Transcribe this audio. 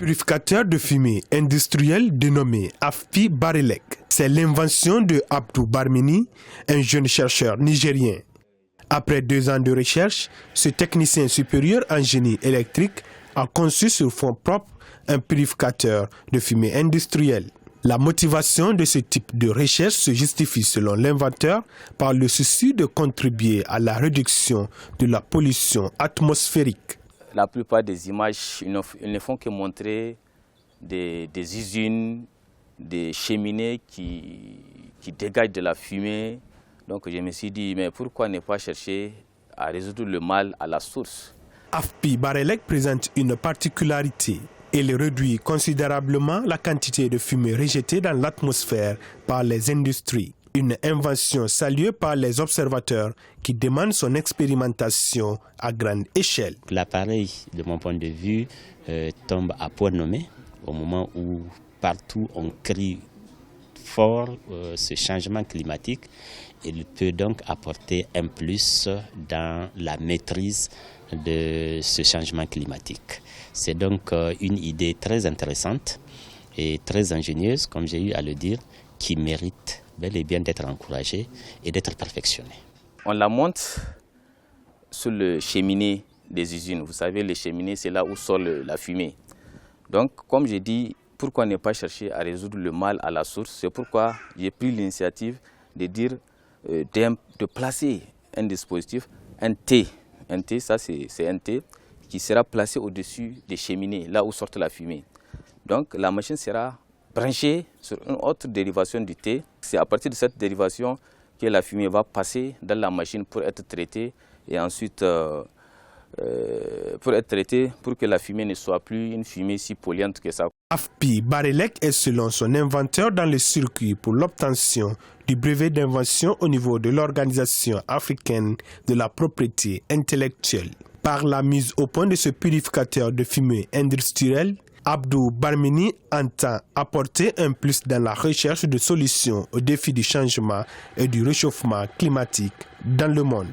Purificateur de fumée industriel dénommé AFPI Barelek. C'est l'invention de Abdou Barmeni, un jeune chercheur nigérien. Après 2 ans de recherche, ce technicien supérieur en génie électrique a conçu sur fonds propres un purificateur de fumée industriel. La motivation de ce type de recherche se justifie selon l'inventeur par le souci de contribuer à la réduction de la pollution atmosphérique. La plupart des images, ils ne font que montrer des usines, des cheminées qui dégagent de la fumée. Donc je me suis dit, mais pourquoi ne pas chercher à résoudre le mal à la source? AFPI Barelek présente une particularité. Il réduit considérablement la quantité de fumée rejetée dans l'atmosphère par les industries. Une invention saluée par les observateurs qui demandent son expérimentation à grande échelle. L'appareil, de mon point de vue, tombe à point nommé au moment où partout on crie fort ce changement climatique. Il peut donc apporter un plus dans la maîtrise de ce changement climatique. C'est donc une idée très intéressante et très ingénieuse, comme j'ai eu à le dire, qui mérite bel et bien d'être encouragée et d'être perfectionnée. On la monte sur le cheminée des usines. Vous savez, les cheminées, c'est là où sort la fumée. Donc, comme j'ai dit, pourquoi ne pas chercher à résoudre le mal à la source? C'est pourquoi j'ai pris l'initiative de dire de placer un dispositif, un T. Un T, ça c'est un T qui sera placé au-dessus des cheminées, là où sort la fumée. Donc la machine sera branchée sur une autre dérivation du T. C'est à partir de cette dérivation que la fumée va passer dans la machine pour être traitée et ensuite pour que la fumée ne soit plus une fumée si polluante que ça. AFPI Barelek est selon son inventeur dans le circuit pour l'obtention du brevet d'invention au niveau de l'Organisation africaine de la propriété intellectuelle. Par la mise au point de ce purificateur de fumée industriel, Abdou Barmeni entend apporter un plus dans la recherche de solutions aux défis du changement et du réchauffement climatique dans le monde.